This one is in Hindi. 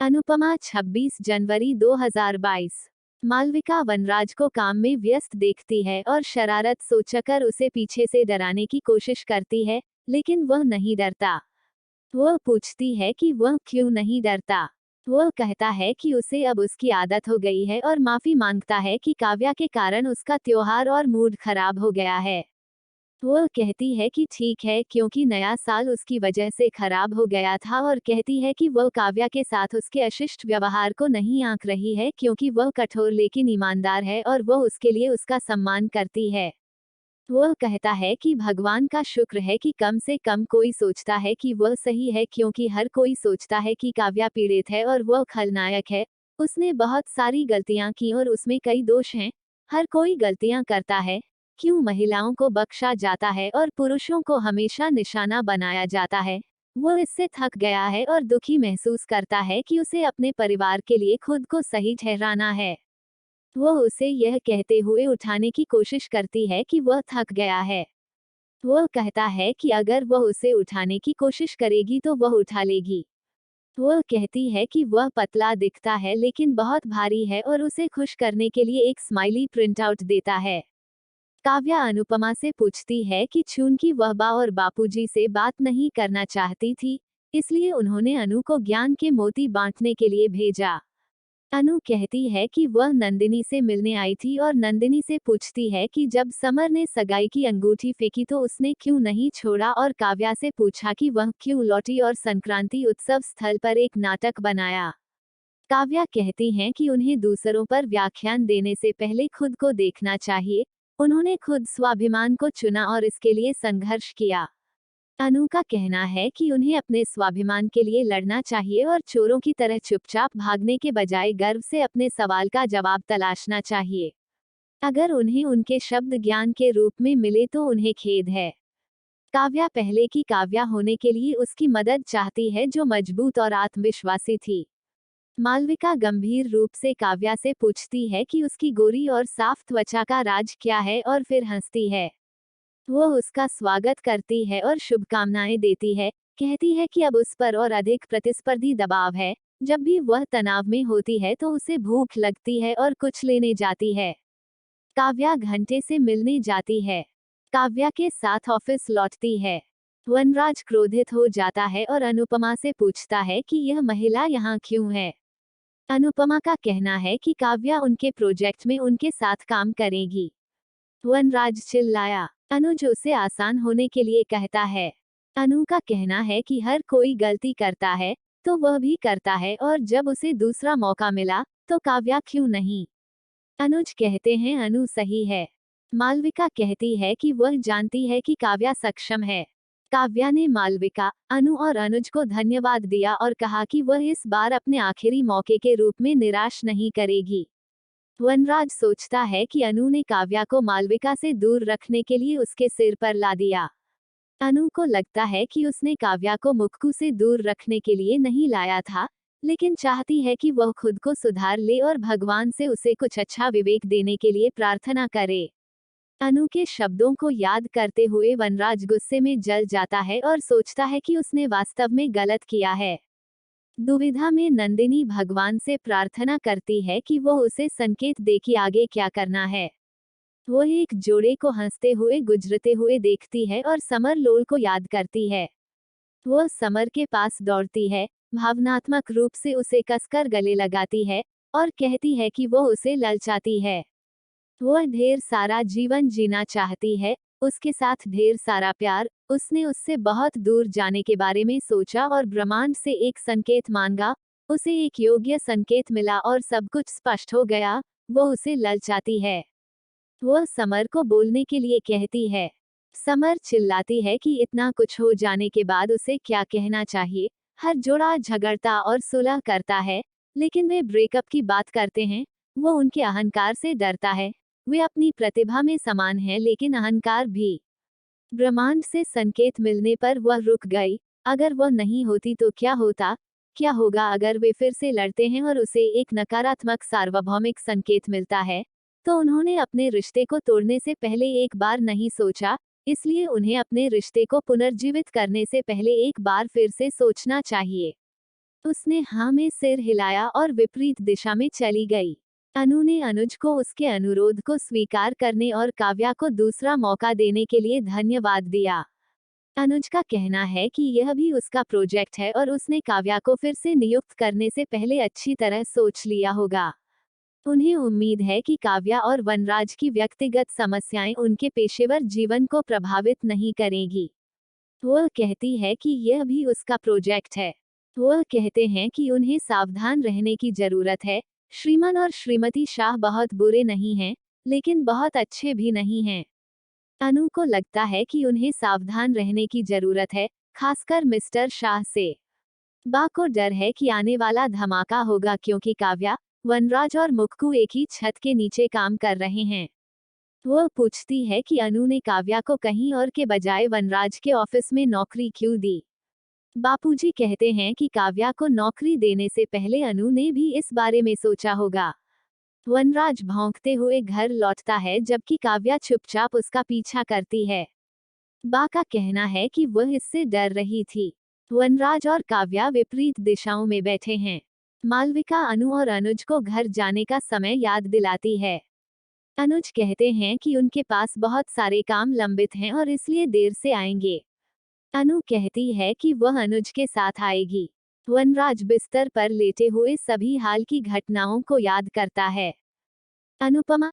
अनुपमा 26 जनवरी 2022। मालविका वनराज को काम में व्यस्त देखती है और शरारत सोचकर उसे पीछे से डराने की कोशिश करती है, लेकिन वह नहीं डरता। वह पूछती है कि वह क्यों नहीं डरता। वह कहता है कि उसे अब उसकी आदत हो गई है और माफी मांगता है कि काव्या के कारण उसका त्योहार और मूड खराब हो गया है। वह कहती है कि ठीक है, क्योंकि नया साल उसकी वजह से खराब हो गया था, और कहती है कि वह काव्या के साथ उसके अशिष्ट व्यवहार को नहीं आंक रही है, क्योंकि वह कठोर लेकिन ईमानदार है और वह उसके लिए उसका सम्मान करती है। वह कहता है कि भगवान का शुक्र है कि कम से कम कोई सोचता है कि वह सही है, क्योंकि हर कोई सोचता है कि काव्या पीड़ित है और वह खलनायक है। उसने बहुत सारी गलतियां की और उसमें कई दोष हैं। हर कोई गलतियां करता है। क्यों महिलाओं को बख्शा जाता है और पुरुषों को हमेशा निशाना बनाया जाता है? वो इससे थक गया है और दुखी महसूस करता है कि उसे अपने परिवार के लिए खुद को सही ठहराना है। वह उसे यह कहते हुए उठाने की कोशिश करती है कि वह थक गया है। वह कहता है कि अगर वह उसे उठाने की कोशिश करेगी तो वह उठा लेगी। वह कहती है कि वह पतला दिखता है लेकिन बहुत भारी है और उसे खुश करने के लिए एक स्माइली प्रिंटआउट देता है। काव्या अनुपमा से पूछती है कि चूंकि वह बा और बापूजी से बात नहीं करना चाहती थी, इसलिए उन्होंने अनु को ज्ञान के मोती बांटने के लिए भेजा। अनु कहती है कि वह नंदिनी से मिलने आई थी और नंदिनी से पूछती है कि जब समर ने सगाई की अंगूठी फेंकी तो उसने क्यों नहीं छोड़ा, और काव्या से पूछा कि वह क्यों लौटी और संक्रांति उत्सव स्थल पर एक नाटक बनाया। काव्या कहती हैं कि उन्हें दूसरों पर व्याख्यान देने से पहले खुद को देखना चाहिए। उन्होंने खुद स्वाभिमान को चुना और इसके लिए संघर्ष किया। अनु का कहना है कि उन्हें अपने स्वाभिमान के लिए लड़ना चाहिए और चोरों की तरह चुपचाप भागने के बजाय गर्व से अपने सवाल का जवाब तलाशना चाहिए। अगर उन्हें उनके शब्द ज्ञान के रूप में मिले तो उन्हें खेद है। काव्या पहले की काव्या होने के लिए उसकी मदद चाहती है, जो मजबूत और आत्मविश्वासी थी। मालविका गंभीर रूप से काव्या से पूछती है कि उसकी गोरी और साफ त्वचा का राज क्या है, और फिर हंसती है। वह उसका स्वागत करती है और शुभकामनाएं देती है। कहती है कि अब उस पर और अधिक प्रतिस्पर्धी दबाव है। जब भी वह तनाव में होती है तो उसे भूख लगती है और कुछ लेने जाती है। काव्या घंटे से मिलने जाती है। काव्या के साथ ऑफिस लौटती है। वनराज क्रोधित हो जाता है और अनुपमा से पूछता है कि यह महिला यहाँ क्यों है। अनुपमा का कहना है कि काव्या उनके प्रोजेक्ट में उनके साथ काम करेगी। वनराज चिल्लाया। अनुज उसे आसान होने के लिए कहता है। अनु का कहना है कि हर कोई गलती करता है, तो वह भी करता है, और जब उसे दूसरा मौका मिला तो काव्या क्यों नहीं। अनुज कहते हैं अनु सही है। मालविका कहती है कि वह जानती है कि काव्या सक्षम है। काव्या ने मालविका, अनु और अनुज को धन्यवाद दिया और कहा कि वह इस बार अपने आखिरी मौके के रूप में निराश नहीं करेगी। वनराज सोचता है कि अनु ने काव्या को मालविका से दूर रखने के लिए उसके सिर पर ला दिया। अनु को लगता है कि उसने काव्या को मुक्कू से दूर रखने के लिए नहीं लाया था, लेकिन चाहती है कि वह खुद को सुधार ले और भगवान से उसे कुछ अच्छा विवेक देने के लिए प्रार्थना करे। अनु के शब्दों को याद करते हुए वनराज गुस्से में जल जाता है और सोचता है कि उसने वास्तव में गलत किया है। दुविधा में नंदिनी भगवान से प्रार्थना करती है कि वह उसे संकेत दे कि आगे क्या करना है। वह एक जोड़े को हंसते हुए गुजरते हुए देखती है और समर लोल को याद करती है। वह समर के पास दौड़ती है, भावनात्मक रूप से उसे कसकर गले लगाती है और कहती है कि वह उसे ललचाती है। वह ढेर सारा जीवन जीना चाहती है, उसके साथ ढेर सारा प्यार। उसने उससे बहुत दूर जाने के बारे में सोचा और ब्रह्मांड से एक संकेत मांगा। उसे एक योग्य संकेत मिला और सब कुछ स्पष्ट हो गया। वो उसे ललचाती है। वह समर को बोलने के लिए कहती है। समर चिल्लाती है कि इतना कुछ हो जाने के बाद उसे क्या कहना चाहिए। हर जोड़ा झगड़ता और सुलह करता है, लेकिन वे ब्रेकअप की बात करते हैं। वो उनके अहंकार से डरता है। वे अपनी प्रतिभा में समान हैं, लेकिन अहंकार भी। ब्रह्मांड से संकेत मिलने पर वह रुक गई। अगर वह नहीं होती तो क्या होता? क्या होगा अगर वे फिर से लड़ते हैं और उसे एक नकारात्मक सार्वभौमिक संकेत मिलता है? तो उन्होंने अपने रिश्ते को तोड़ने से पहले एक बार नहीं सोचा, इसलिए उन्हें अपने रिश्ते को पुनर्जीवित करने से पहले एक बार फिर से सोचना चाहिए। उसने हाँ में सिर हिलाया और विपरीत दिशा में चली गई। अनु ने अनुज को उसके अनुरोध को स्वीकार करने और काव्या को दूसरा मौका देने के लिए धन्यवाद दिया। अनुज का कहना है कि यह भी उसका प्रोजेक्ट है और उसने काव्या को फिर से नियुक्त करने से पहले अच्छी तरह सोच लिया होगा। उन्हें उम्मीद है कि काव्या और वनराज की व्यक्तिगत समस्याएं उनके पेशेवर जीवन को प्रभावित नहीं करेगी। वह कहती है कि यह भी उसका प्रोजेक्ट है। वह कहते हैं कि उन्हें सावधान रहने की जरूरत है। श्रीमान और श्रीमती शाह बहुत बुरे नहीं हैं, लेकिन बहुत अच्छे भी नहीं हैं। अनु को लगता है कि उन्हें सावधान रहने की जरूरत है, खासकर मिस्टर शाह से। बा को डर है कि आने वाला धमाका होगा क्योंकि काव्या, वनराज और मुक्कू एक ही छत के नीचे काम कर रहे हैं। वह पूछती है कि अनु ने काव्या को कहीं और के बजाय वनराज के ऑफिस में नौकरी क्यों दी। बापूजी कहते हैं कि काव्या को नौकरी देने से पहले अनु ने भी इस बारे में सोचा होगा। वनराज भौंकते हुए घर लौटता है जबकि काव्या चुपचाप उसका पीछा करती है। बा का कहना है कि वह इससे डर रही थी। वनराज और काव्या विपरीत दिशाओं में बैठे हैं। मालविका अनु और अनुज को घर जाने का समय याद दिलाती है। अनुज कहते हैं कि उनके पास बहुत सारे काम लंबित हैं और इसलिए देर से आएंगे। अनु कहती है कि वह अनुज के साथ आएगी। वनराज बिस्तर पर लेटे हुए सभी हाल की घटनाओं को याद करता है। अनुपमा